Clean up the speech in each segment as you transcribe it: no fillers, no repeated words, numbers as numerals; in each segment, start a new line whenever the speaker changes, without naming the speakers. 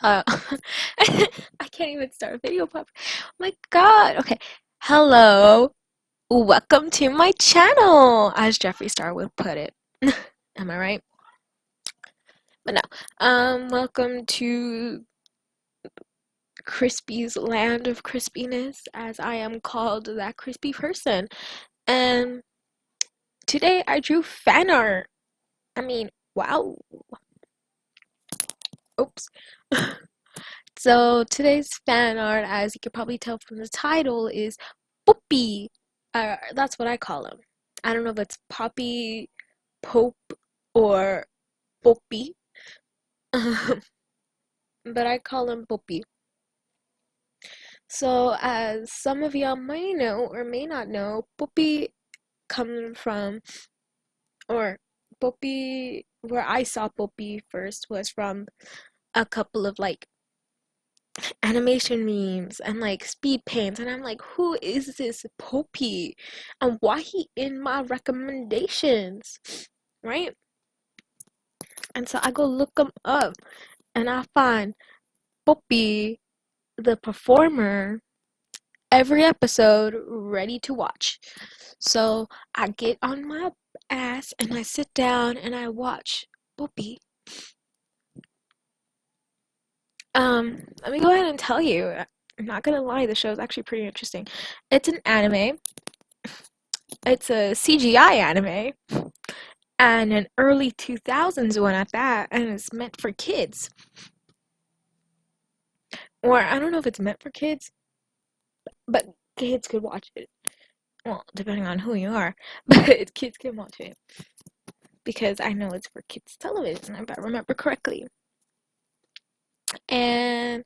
Uh, I can't even start a video pop. Oh my God. Okay. Hello. Welcome to my channel, as Jeffree Star would put it. Am I right? But no. Welcome to Crispy's land of crispiness, as I am called that crispy person. And today I drew fan art. I mean, wow. Oops. So today's fan art, as you can probably tell from the title, is Popee. That's what I call him. I don't know if it's Poppy, Pope, or Popee, but I call him Popee. So, as some of y'all may know or may not know, Popee comes from, or Popee, where I saw Popee first was from a couple of like animation memes and like speed paints, and I'm like, who is this Popee and why he in my recommendations, right? And so I go look him up and I find Popee the performer every episode ready to watch. So I get on my ass and I sit down and I watch Popee. Let me go ahead and tell you, I'm not gonna lie, the show is actually pretty interesting. It's an anime. It's a CGI anime, and an early 2000s one at that, and it's meant for kids. Or I don't know if it's meant for kids, but kids could watch it. Well, depending on who you are, but kids can watch it because I know it's for kids television, if I remember correctly. And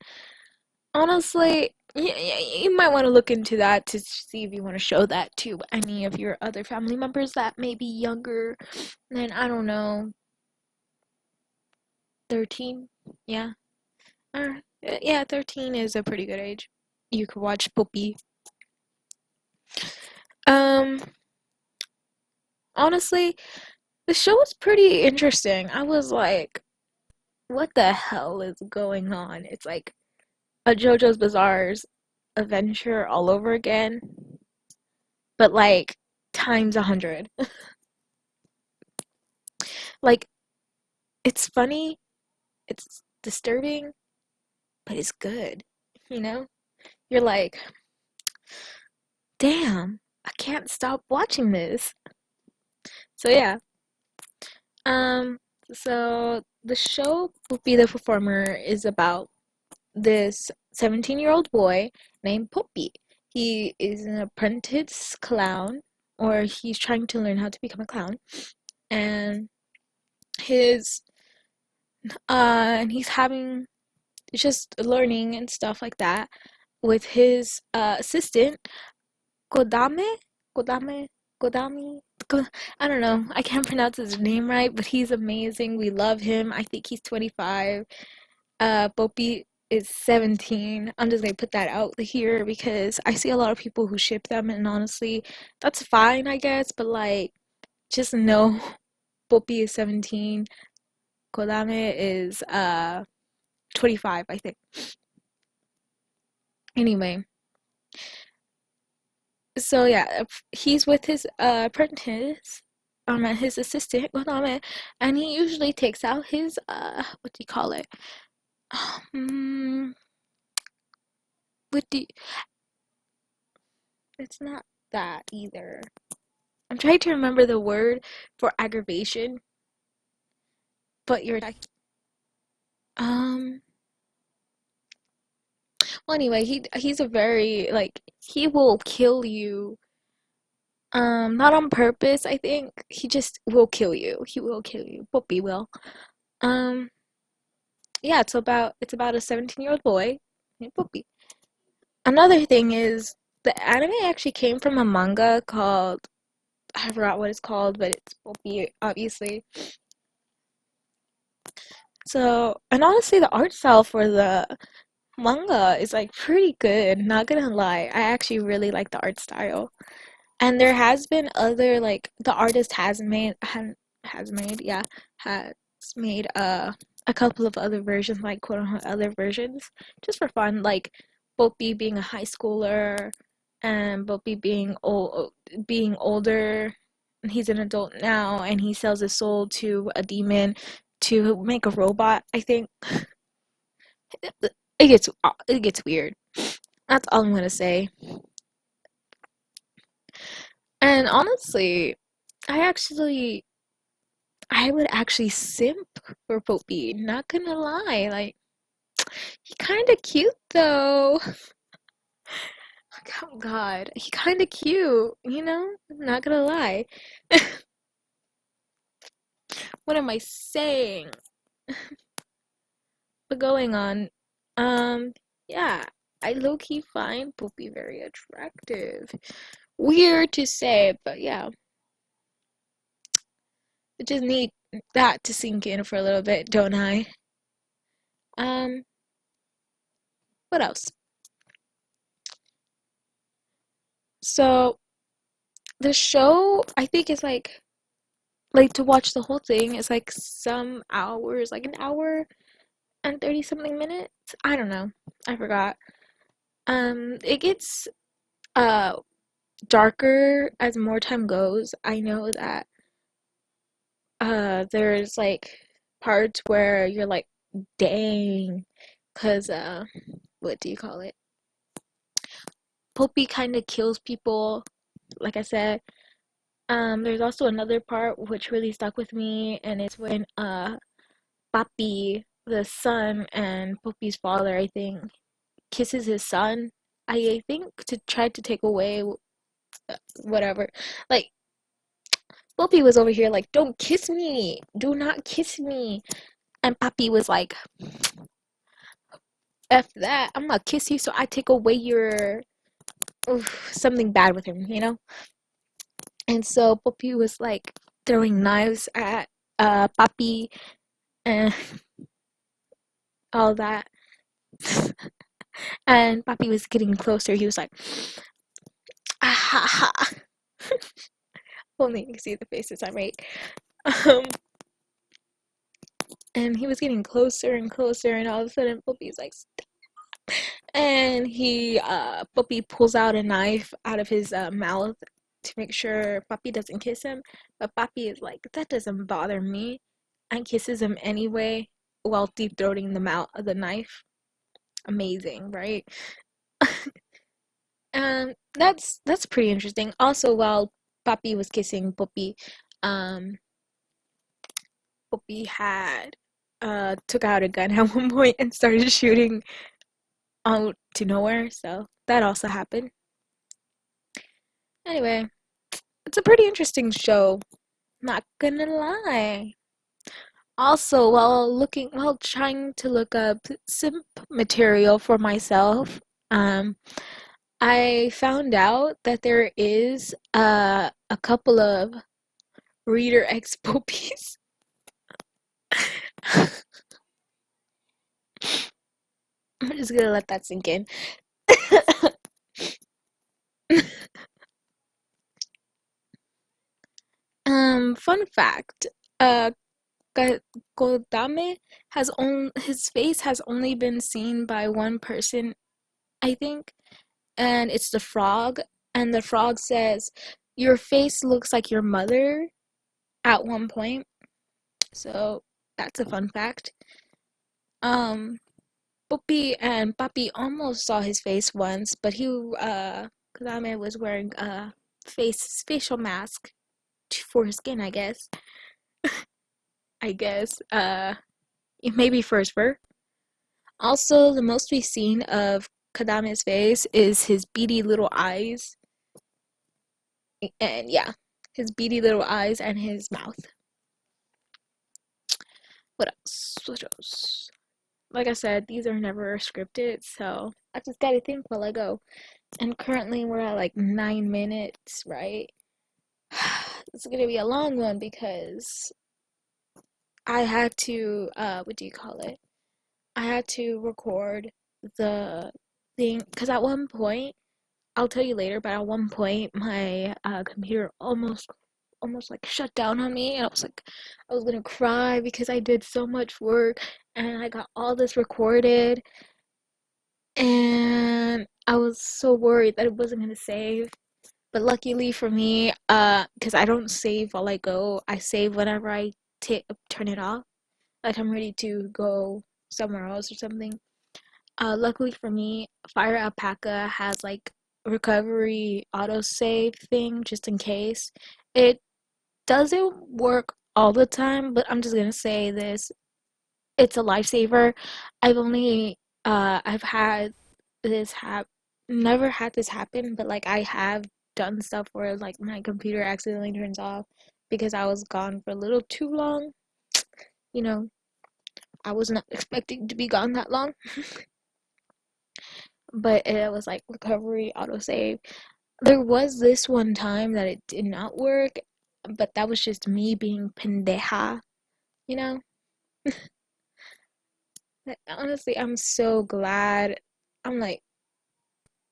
honestly, you might want to look into that to see if you want to show that to any of your other family members that may be younger than, I don't know, 13. Yeah. Yeah, 13 is a pretty good age. You could watch Popee. Um, honestly, the show was pretty interesting. I was like, what the hell is going on? It's like a JoJo's Bizarre's adventure all over again, but like times 100. Like, it's funny, it's disturbing, but it's good. You know? You're like, damn, I can't stop watching this. So yeah. Um, so the show Popee the Performer is about this 17-year-old boy named Popee. He is an apprentice clown, or he's trying to learn how to become a clown. And his and he's having just learning and stuff like that with his assistant Kodame, Kodame, Kodami. I don't know. I can't pronounce his name right, but he's amazing. We love him. I think he's 25. Popee is 17. I'm just gonna put that out here because I see a lot of people who ship them, and honestly, that's fine, I guess. But like, just know, Popee is 17. Kodame is 25, I think. Anyway, so yeah, he's with his apprentice, his assistant, Kodame, and he usually takes out his what do you call it? Um, what do you, it's not that either. I'm trying to remember the word for aggravation, but you're like, um. Well, anyway, he's a very like he will kill you. Not on purpose. I think he just will kill you. He will kill you. Popee will. Um, yeah. It's about a 17-year-old boy named Popee. Another thing is the anime actually came from a manga called, I forgot what it's called, but it's Popee, obviously. So, and honestly, the art style for the manga is like pretty good, not gonna lie. I actually really like the art style. And there has been other like the artist has made yeah, has made a couple of other versions, like quote unquote other versions, just for fun, like Popee being a high schooler and Popee being older. He's an adult now, and he sells his soul to a demon to make a robot. I think it gets weird. That's all I'm gonna say. And honestly, I actually I would actually simp for Popey. Not gonna lie, like he kind of cute though. Oh God, he kind of cute. Not gonna lie. What am I saying? But going on, um, yeah, I low key find Popey very attractive. Weird to say, but yeah, I just need that to sink in for a little bit, don't I? Um, what else? So the show, I think is like to watch the whole thing is like some hours, like an hour and 30 something minutes. I don't know. I forgot. It gets uh darker as more time goes. I know that there's like parts where you're like, dang, cause what do you call it? Popey kind of kills people, like I said. There's also another part which really stuck with me, and it's when Papi, the son, and Poppy's father, I think, kisses his son. I think to try to take away whatever. Like, Poppy was over here like, "Don't kiss me! Do not kiss me!" And Papi was like, "F that! I'm gonna kiss you, so I take away your something bad with him." And so Poppy was like throwing knives at Papi and all that. And Papi was getting closer. He was like, ah ha ha. Only you can see the faces I make. Um, and he was getting closer and closer, and all of a sudden, Poppy's like, and Poppy pulls out a knife out of his mouth to make sure Papi doesn't kiss him. But Papi is like, that doesn't bother me, and kisses him anyway while deep throating the knife. Amazing, right? That's pretty interesting. Also, while Papi was kissing Poppy, um, Poppy had took out a gun at one point and started shooting out to nowhere. So that also happened. Anyway, it's a pretty interesting show. Not gonna lie. Also, while trying to look up simp material for myself, um, I found out that there is a couple of reader expopies. I'm just gonna let that sink in. Fun fact. Kodame his face has only been seen by one person, I think, and it's the frog. And the frog says, "Your face looks like your mother," at one point. So that's a fun fact. Um, Puppy and Papi almost saw his face once, but Kodame was wearing a facial mask for his skin, I guess. I guess. Maybe for his fur. Also, the most we've seen of Kadame's face is his beady little eyes. And yeah, his beady little eyes and his mouth. What else? What else? Like I said, these are never scripted, so I just gotta think while I go. And currently we're at like 9 minutes, right? It's gonna be a long one because I had to, what do you call it? I had to record the thing because at one point, I'll tell you later, but at one point my computer almost like shut down on me, and I was gonna cry because I did so much work, and I got all this recorded, and I was so worried that it wasn't gonna save. But luckily for me, because I don't save while I go, I save whenever I turn it off. Like I'm ready to go somewhere else or something. Luckily for me, Fire Alpaca has like recovery autosave thing just in case. It doesn't work all the time, but I'm just gonna say this. It's a lifesaver. I've had this hap never had this happen, but like I have done stuff where like my computer accidentally turns off because I was gone for a little too long. You know, I was not expecting to be gone that long, but it was like recovery autosave. There was this one time that it did not work, but that was just me being pendeja, you know? Honestly, I'm so glad. I'm like,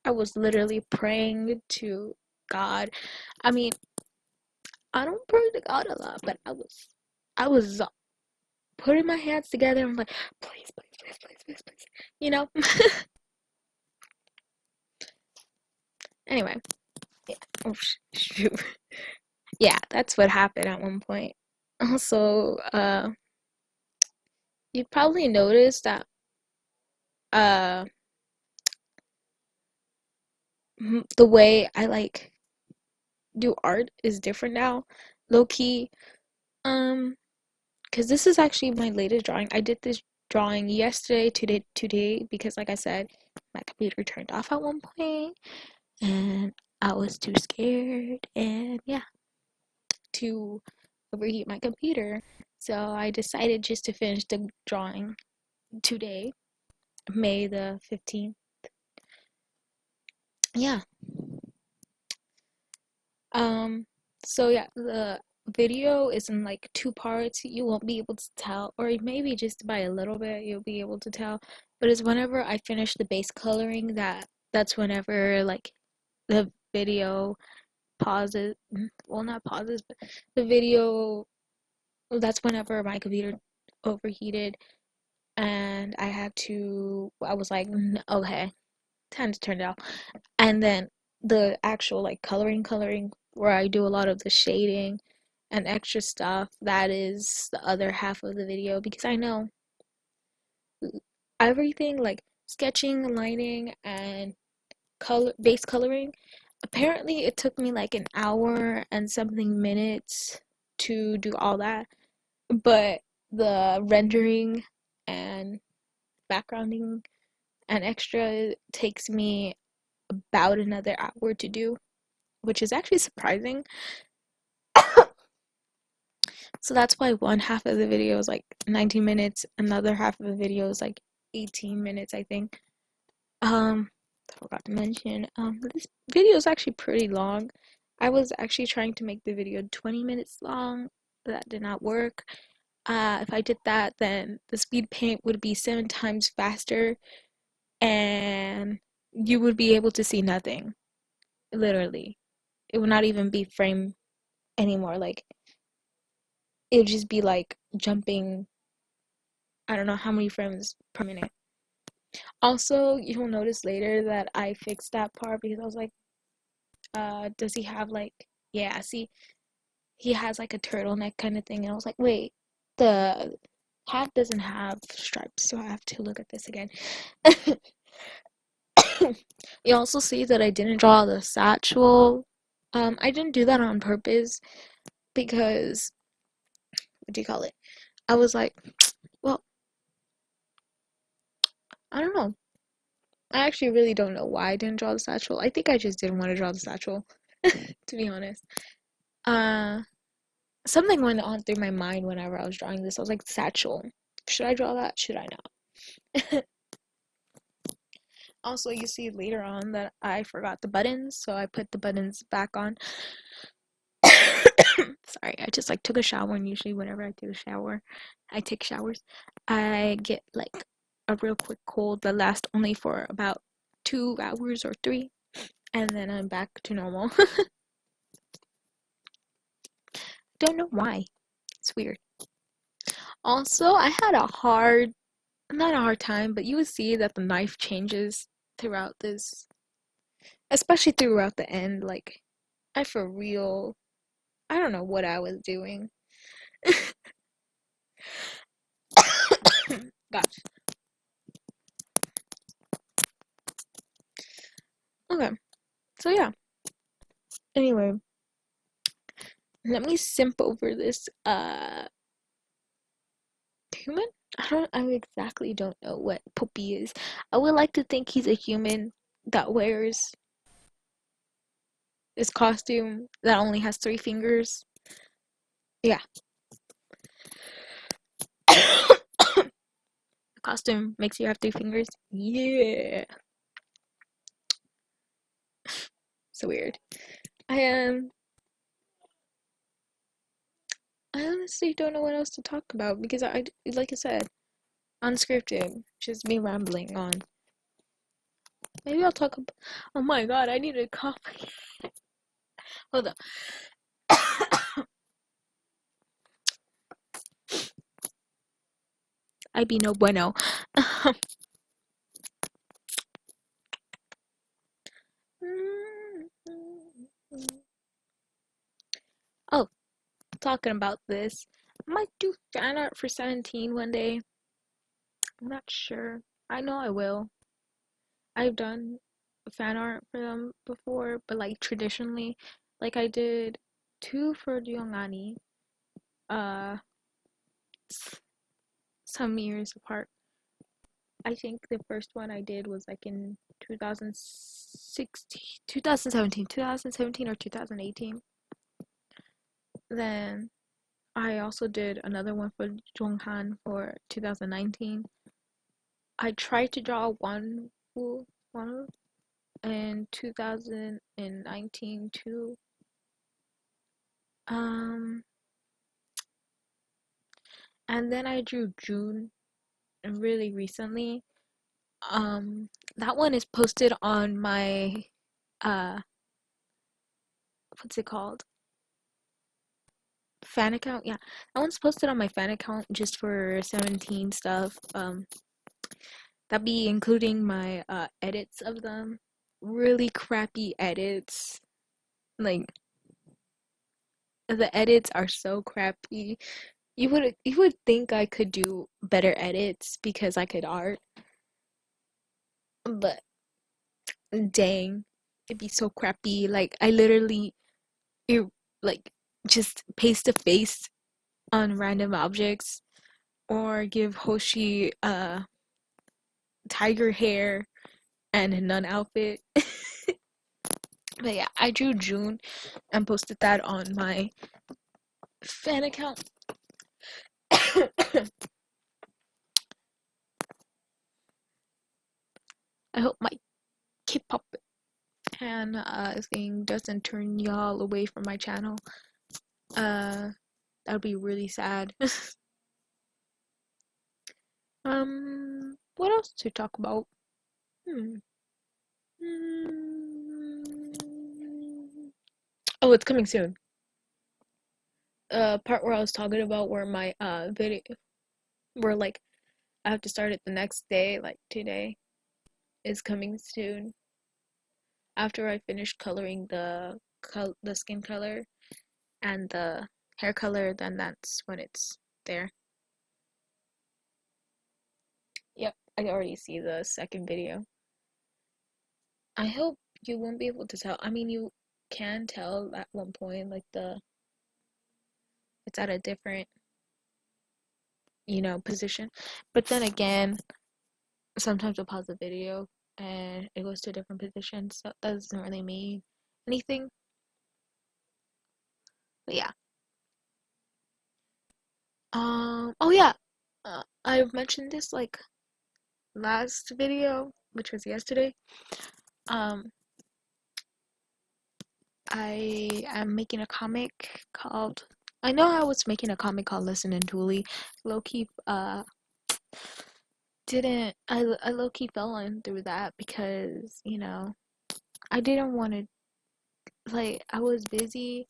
I was literally praying to God. I mean, I don't pray to God a lot, but I was putting my hands together. I'm like, please, please, please, please, please, please. You know? Anyway, yeah. Oh, shoot. Yeah, that's what happened at one point. Also, you probably noticed that uh the way I like do art is different now, low key. Um, because this is actually my latest drawing. I did this drawing yesterday, today, because like I said, my computer turned off at one point, and I was too scared, and yeah, to overheat my computer. So I decided just to finish the drawing today, May the 15th. Yeah. Um, so yeah, the video is in like two parts. You won't be able to tell, or maybe just by a little bit you'll be able to tell. But it's whenever I finish the base coloring that's whenever like the video pauses. Well, not pauses, but the video. That's whenever my computer overheated, and I was like, Okay, time to turn it off." And then the actual like coloring where I do a lot of the shading and extra stuff, that is the other half of the video, because I know everything like sketching, lighting, and base coloring, apparently it took me like an hour and something minutes to do all that, but the rendering and backgrounding and extra takes me about another hour to do, which is actually surprising. So that's why one half of the video is like 19 minutes, another half of the video is like 18 minutes, I think. I forgot to mention, this video is actually pretty long. I was actually trying to make the video 20 minutes long. That did not work. If I did that, then the speed paint would be 7 times faster, and you would be able to see nothing. Literally. It would not even be frame anymore. Like, it would just be like jumping, I don't know how many frames per minute. Also, you'll notice later that I fixed that part because I was like, does he have like, yeah, see, he has like a turtleneck kind of thing. And I was like, wait, the hat doesn't have stripes, so I have to look at this again. You also see that I didn't draw the satchel. I didn't do that on purpose because, what do you call it? I was like, well, I don't know. I actually really don't know why I didn't draw the satchel. I think I just didn't want to draw the satchel, to be honest. Uh, Something went on through my mind whenever I was drawing this. I was like, satchel. Should I draw that? Should I not? Also, you see later on that I forgot the buttons, so I put the buttons back on. Sorry, I just like took a shower, and usually whenever I take showers, I get like a real quick cold that lasts only for about 2 hours or three, and then I'm back to normal. Don't know why. It's weird. Also, I had a hard not a hard time, but you would see that the knife changes throughout this, especially throughout the end. Like, I for real, I don't know what I was doing. Gosh. Okay. So yeah. Anyway, let me simp over this human. I exactly don't know what Popee is. I would like to think he's a human that wears this costume that only has 3 fingers. Yeah. The costume makes you have 3 fingers. Yeah. So weird. I I honestly don't know what else to talk about because like I said, unscripted, just me rambling on. Maybe I'll talk about. Oh my god, I need a coffee. Hold up. I be no bueno. Oh, talking about this, I might do fan art for 17 one day. I'm not sure. I know I will. I've done fan art for them before, but like traditionally, like I did 2 for Ryongani, uh, some years apart. I think the first one I did was like in 2016, 2017 or 2018. Then I also did another one for Jonghan for 2019. I tried to draw one in 2019 too. Um, and then I drew June really recently. Um, that one is posted on my uh, what's it called? Fan account. Yeah, that one's posted on my fan account just for 17 stuff. That'd be including my edits of them. Really crappy edits. Like the edits are so crappy. You would think I could do better edits because I could art, but dang, it'd be so crappy. Like I literally it, like just paste a face on random objects or give Hoshi tiger hair and a nun outfit. But yeah, I drew June and posted that on my fan account. I hope my K-pop fan thing doesn't turn y'all away from my channel. Uh, that would be really sad. What else to talk about? Hmm. Mm. Oh, it's coming soon. Part where I was talking about where my video, where like I have to start it the next day, like today, is coming soon. After I finish coloring the skin color and the hair color, then that's when it's there. Yep, I already see the second video. I hope you won't be able to tell. I mean, you can tell at one point, like it's at a different, position. But then again, sometimes I'll pause the video and it goes to a different position, so that doesn't really mean anything. But yeah. Oh yeah. I mentioned this like last video, which was yesterday. Um, I am making a comic called. I know I was making a comic called Listen and Tuli. Low key, didn't I low key fell in through that because I didn't want to like I was busy.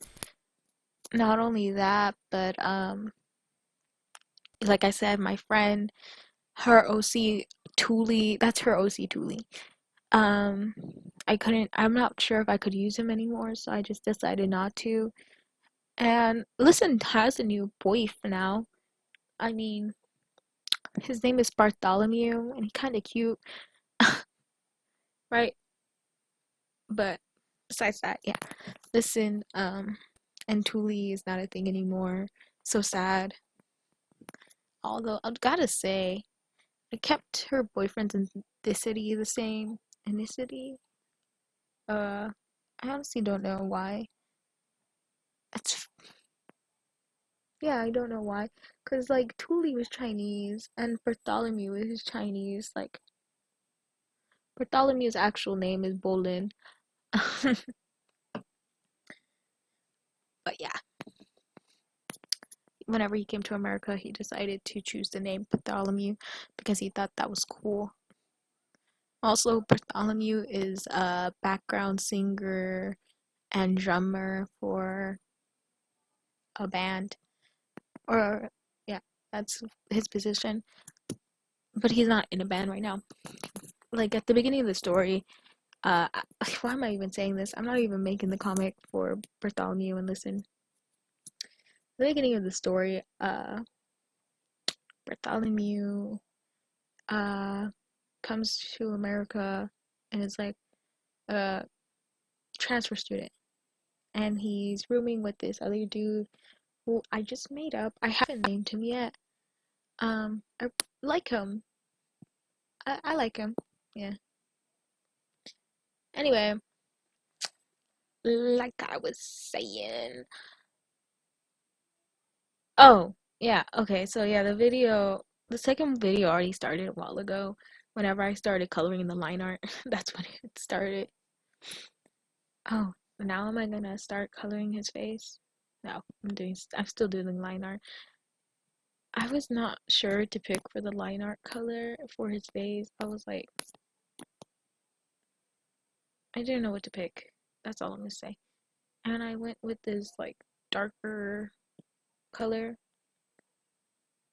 Not only that, but like I said, my friend her OC Thule, that's her OC Thule. Um, I'm not sure if I could use him anymore, so I just decided not to. And Listen has a new boyfriend now. I mean, his name is Bartholomew, and he's kind of cute, right? But besides that, yeah. Listen, and Thule is not a thing anymore. So sad. Although I've gotta say, I kept her boyfriend's ethnicity the same. Ethnicity? Uh, I honestly don't know why. It's Yeah, I don't know why. Cause like Thule was Chinese and Bartholomew is Chinese. Like Bartholomew's actual name is Bolin. But yeah, whenever he came to America, he decided to choose the name Bartholomew because he thought that was cool. Also, Bartholomew is a background singer and drummer for a band. Or, yeah, that's his position. But he's not in a band right now. Like at the beginning of the story, why am I even saying this? I'm not even making the comic for Bartholomew and Listen. The beginning of the story, Bartholomew uh comes to America and is like a transfer student, and he's rooming with this other dude who I just made up. I haven't named him yet. I like him. I like him. Yeah. Anyway, like I was saying. Oh, yeah. Okay. So yeah, the second video already started a while ago. Whenever I started coloring the line art, that's when it started. Oh, now am I gonna start coloring his face? No, I'm still doing line art. I was not sure to pick for the line art color for his face. I was like, I didn't know what to pick. That's all I'm gonna say. And I went with this like darker color.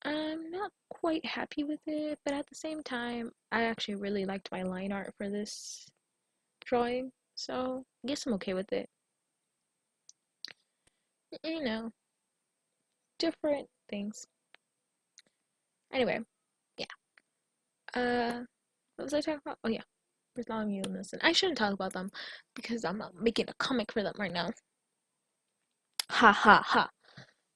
I'm not quite happy with it, but at the same time, I actually really liked my line art for this drawing, so I guess I'm okay with it. You know, different things. Anyway, yeah. What was I talking about? Oh yeah, Bartholomew and Listen. I shouldn't talk about them because I'm not making a comic for them right now. Ha ha ha.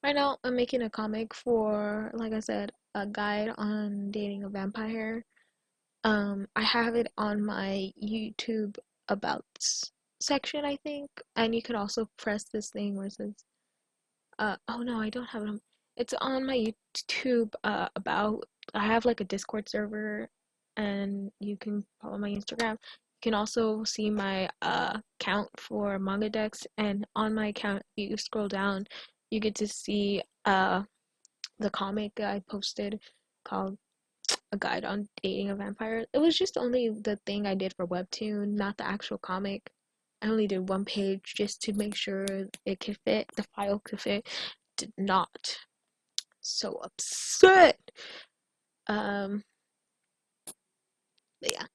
Right now, I'm making a comic for, like I said, a guide on dating a vampire. I have it on my YouTube about section, I think, and you can also press this thing where it says, oh no, I don't have it on. It's on my YouTube about. I have like a Discord server, and you can follow my Instagram. You can also see my account for manga decks, and on my account, you scroll down, you get to see the comic I posted called A Guide on Dating a Vampire. It was just only the thing I did for Webtoon, not the actual comic. I only did one page just to make sure it could fit, the file could fit. Did not. So upset. Um, but yeah.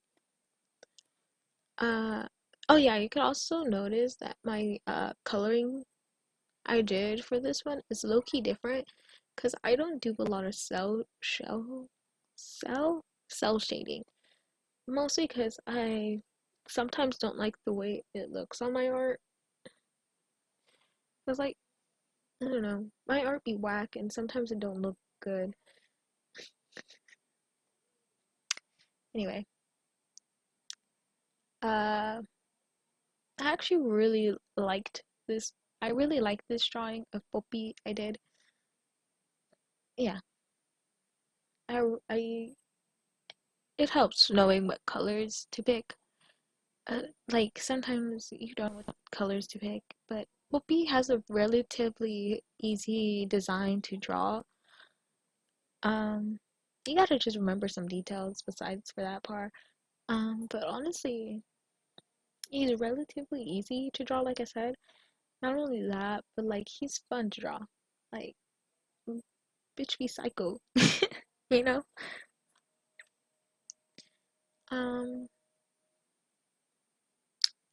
Uh, oh yeah, you could also notice that my coloring I did for this one is low-key different because I don't do a lot of cell shading. Mostly because I sometimes don't like the way it looks on my art. Cause like, I don't know, my art be whack and sometimes it don't look good. Anyway, uh, I actually really liked this. I really liked this drawing of Popee I did. Yeah, I it helps knowing what colors to pick. Like sometimes you don't know what colors to pick, but Popee has a relatively easy design to draw. Um, you gotta just remember some details besides for that part. But honestly, he's relatively easy to draw, like I said. Not only that, but like he's fun to draw. Like, bitch be psycho. You know? Um,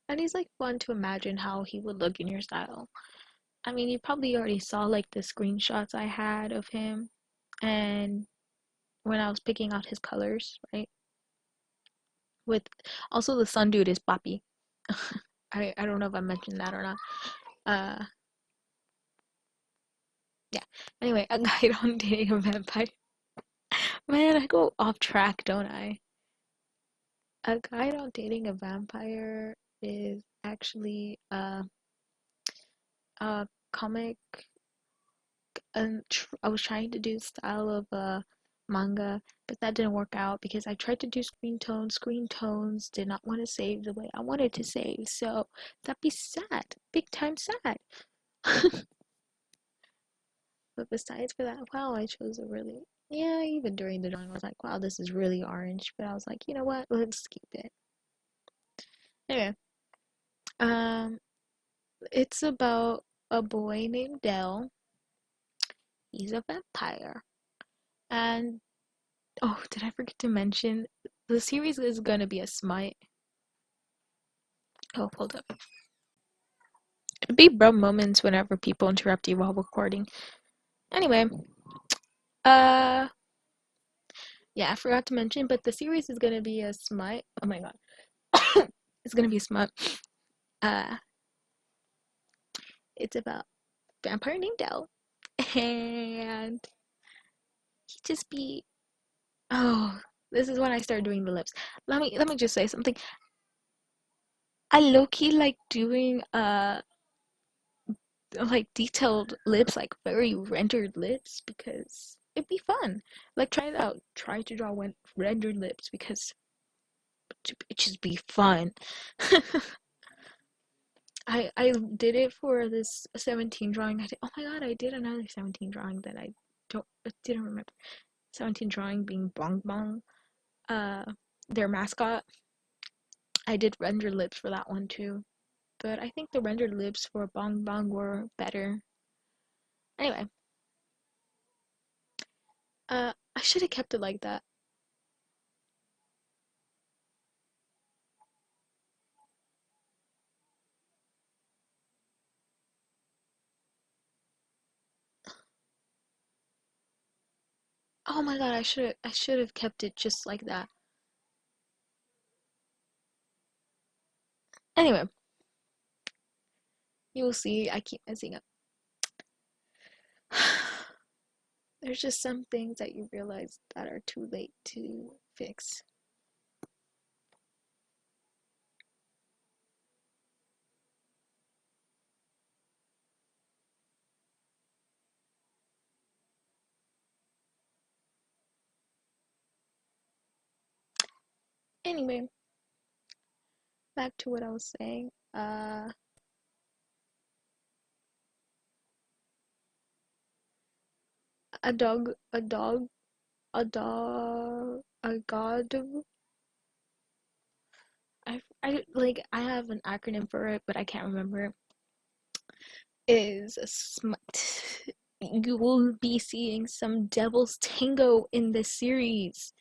and he's like fun to imagine how he would look in your style. I mean, you probably already saw like the screenshots I had of him, and when I was picking out his colors, right? With also the sun dude is Popee. I don't know if I mentioned that or not. Uh, yeah. Anyway, a guide on dating a vampire. Man, I go off track, don't I? A guide on dating a vampire is actually a comic, and I was trying to do style of a manga, but that didn't work out because I tried to do screen tones. Screen tones did not want to save the way I wanted to save, so that'd be sad, big time sad. But besides for that, wow, I chose a really, yeah. Even during the drawing, I was like, wow, this is really orange. But I was like, you know what? Let's keep it. Anyway, um, it's about a boy named Dell. He's a vampire, and oh, did I forget to mention the series is gonna be a smite? Oh, hold up. It'd be bro moments whenever people interrupt you while recording. Anyway, uh, yeah, I forgot to mention, but the series is gonna be a smite. Oh my god, it's gonna be a smite. Uh, it's about vampire named Dell, and he just be oh. This is when I started doing the lips. Let me just say something. I low key like doing like detailed lips, like very rendered lips, because it'd be fun. Like try it out. Try to draw rendered lips because it just be fun. I did it for this 17 drawing. Oh my god, I did another 17 drawing that I didn't remember. 17 drawing being Bong Bong, uh, their mascot. I did render lips for that one too, but I think the rendered lips for Bong Bong were better. Anyway, I should have kept it like that. Oh my god, I should have kept it just like that. Anyway, you will see I keep messing up. There's just some things that you realize that are too late to fix. Anyway, back to what I was saying. A god. I like I have an acronym for it, but I can't remember. Is a smut. You will be seeing some devil's tango in this series.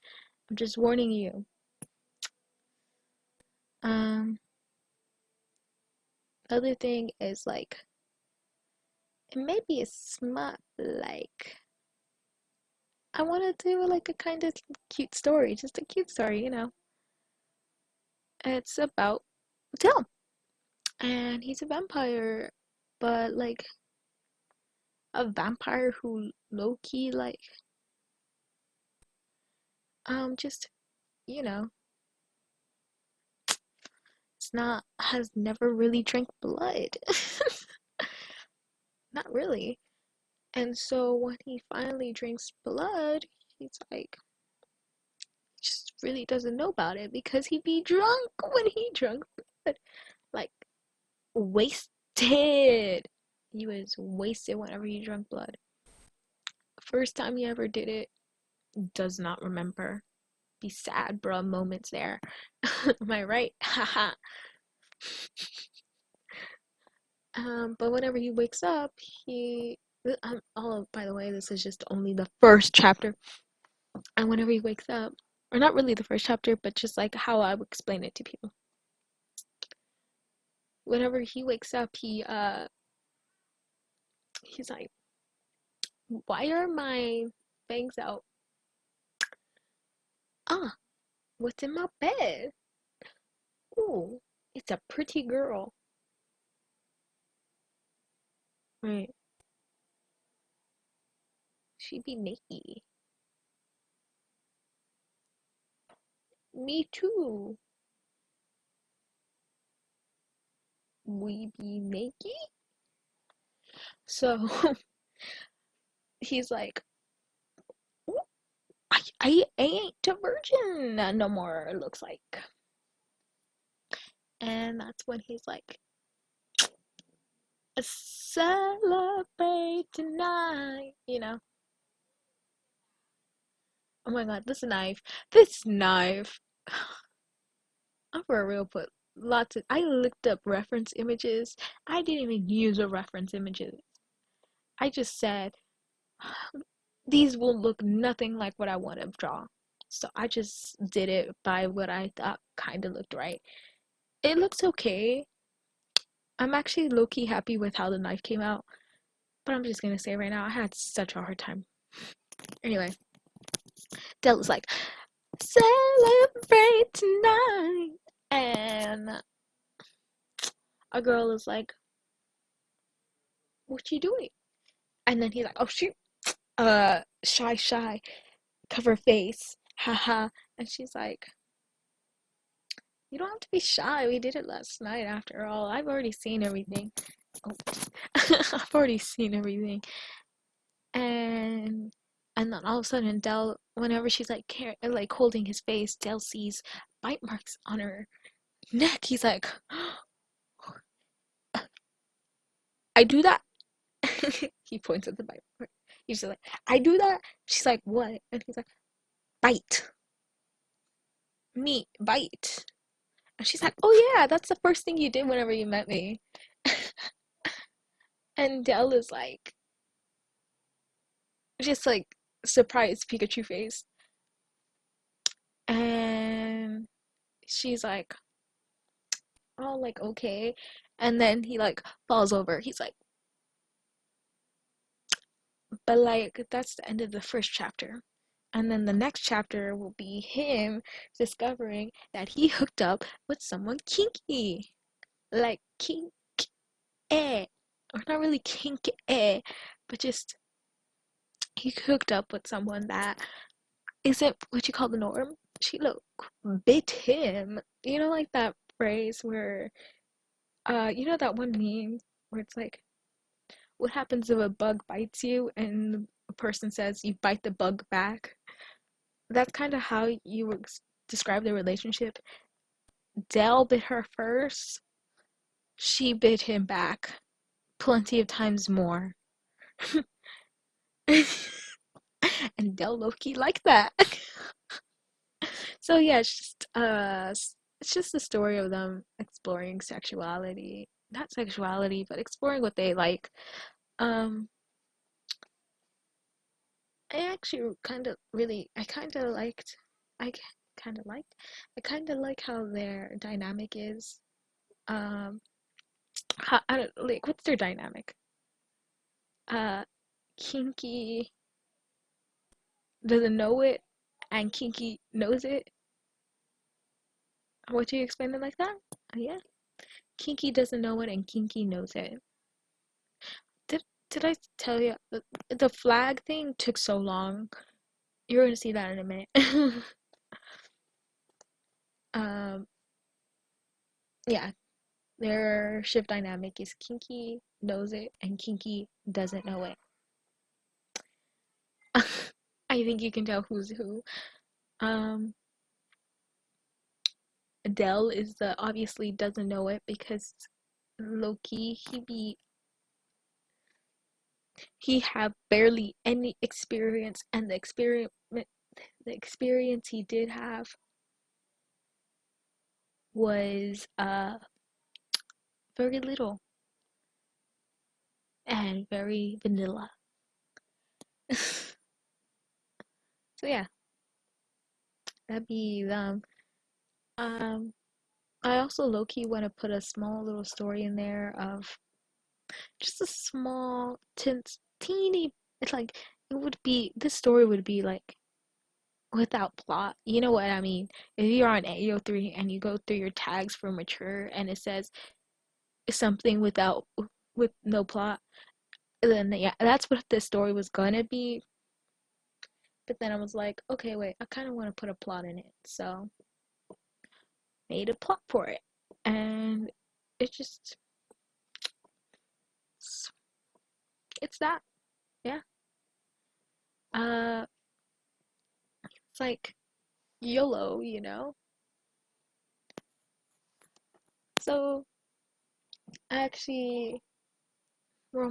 I'm just warning you. Um, other thing is like it may be a smut, but like I want to do like a kind of cute story, just a cute story, you know. It's about Dell, and he's a vampire, but like a vampire who low key like just you know it's not has never really drank blood, not really. And so when he finally drinks blood, he's like just really doesn't know about it because he be drunk when he drunk blood, like wasted. He was wasted whenever he drank blood. First time he ever did it, does not remember. Be sad, bruh. Moments there. Am I right? Haha. But whenever he wakes up, he. Oh, by the way, this is just only the first chapter. And whenever he wakes up, or not really the first chapter, but just like how I would explain it to people. Whenever he wakes up, he's like, "Why are my bangs out? Ah, what's in my bed? Ooh, it's a pretty girl." Right. She be naked. Me too. We be naked. So he's like, "Ooh, I ain't a virgin no more, it looks like." And that's when he's like, "Celebrate tonight," you know? Oh my god, this knife. This knife. I'm for real put lots of I looked up reference images. I didn't even use a reference images. I just said these will look nothing like what I want to draw. So I just did it by what I thought kind of looked right. It looks okay. I'm actually low-key happy with how the knife came out, but I'm just gonna say right now, I had such a hard time. Anyway, Della's like, "Celebrate tonight," and a girl is like, "What you doing?" And then he's like, "Oh shoot, shy, cover face, haha." And she's like, "You don't have to be shy. We did it last night after all. I've already seen everything." Oh. I've already seen everything. And and then all of a sudden Dell, whenever she's like like holding his face, Dell sees bite marks on her neck. He's like, "I do that." He points at the bite mark. He's just like, "I do that." She's like, "What?" And he's like, "Bite. Me, bite." And she's like, "Oh yeah, that's the first thing you did whenever you met me." And Dell is like, just like surprised Pikachu face. And she's like, "Oh, like okay." And then he like falls over. He's like, but like that's the end of the first chapter. And then the next chapter will be him discovering that he hooked up with someone kinky. Like kink eh. Or not really kink eh, but just he hooked up with someone that isn't what you call the norm. She look bit him. You know, like that phrase where you know that one meme where it's like, what happens if a bug bites you and a person says you bite the bug back? That's kind of how you would describe the relationship. Dell bit her first, she bit him back plenty of times more. And Dell Loki like that. So yeah, it's just the story of them exploring sexuality. Not sexuality, but exploring what they like. Um I actually I kind of liked, I kind of liked, I kind of like how their dynamic is. Um, I don't like what's their dynamic? Uh, Kinky doesn't know it, and Kinky knows it. What do you explain it like that? Yeah, Kinky doesn't know it, and Kinky knows it. Did I tell you the flag thing took so long? You're gonna see that in a minute. um, yeah, their shift dynamic is Kinky knows it and Kinky doesn't know it. I think you can tell who's who. Um, Adele is the obviously doesn't know it because Loki he have barely any experience, and the experience he did have was very little and very vanilla. So yeah, That'd be them. Um, I also low-key want to put a small little story in there of just a small, teeny. It's like it would be. This story would be like without plot. You know what I mean? If you're on AO3 and you go through your tags for mature and it says something with no plot, then yeah, that's what this story was gonna be. But then I was like, okay, wait, I kind of want to put a plot in it, so made a plot for it, and it just it's that, yeah. Uh, it's like YOLO, you know. So actually, we're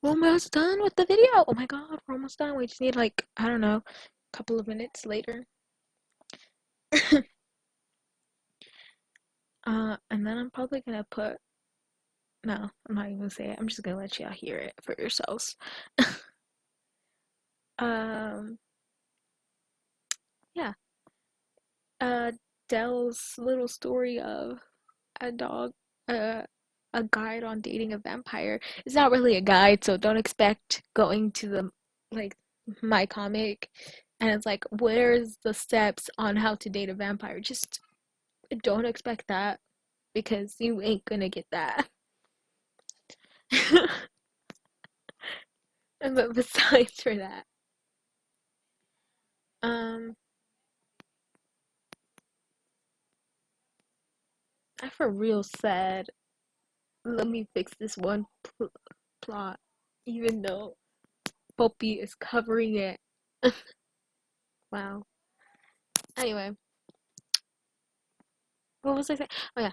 almost done with the video. Oh my god, we're almost done. We just need like I don't know, a couple of minutes later. And then I'm probably gonna put no, I'm not even gonna say it. I'm just gonna let y'all hear it for yourselves. Um, yeah. Dell's little story of a dog, uh, a guide on dating a vampire. It's not really a guide, so don't expect going to the like my comic and it's like, where's the steps on how to date a vampire? Just don't expect that because you ain't gonna get that. But besides for that, um, I for real said, let me fix this one plot, even though Popee is covering it. Wow. Anyway, what was I saying? Oh yeah,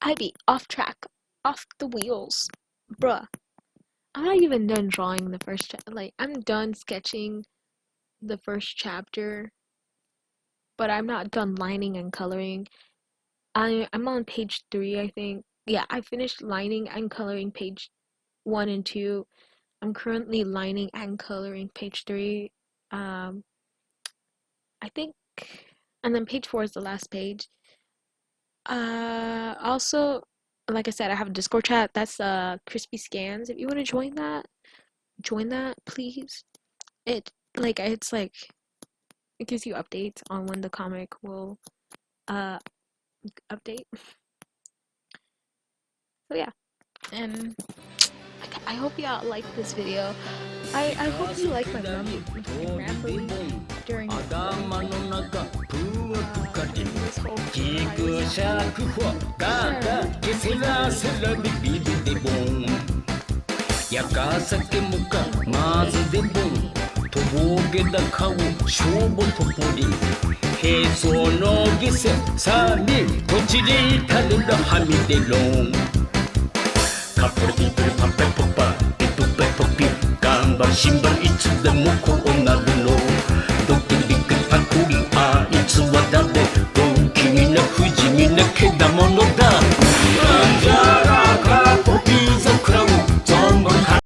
I be off track, off the wheels, bruh. I'm not even done drawing the first like I'm done sketching the first chapter, but I'm not done lining and coloring. I'm on page 3, I think. Yeah, I finished lining and coloring page 1 and 2. I'm currently lining and coloring page 3. I think, and then page 4 is the last page. Also, like I said, I have a Discord chat. That's Crispy Scans. If you want to join that, please. It's like it gives you updates on when the comic will uh update. So yeah, and I hope y'all like this video. I hope you like my rambling during this whole
Couple people pump pop, people pop, gambar simbol itu demo ko onarno.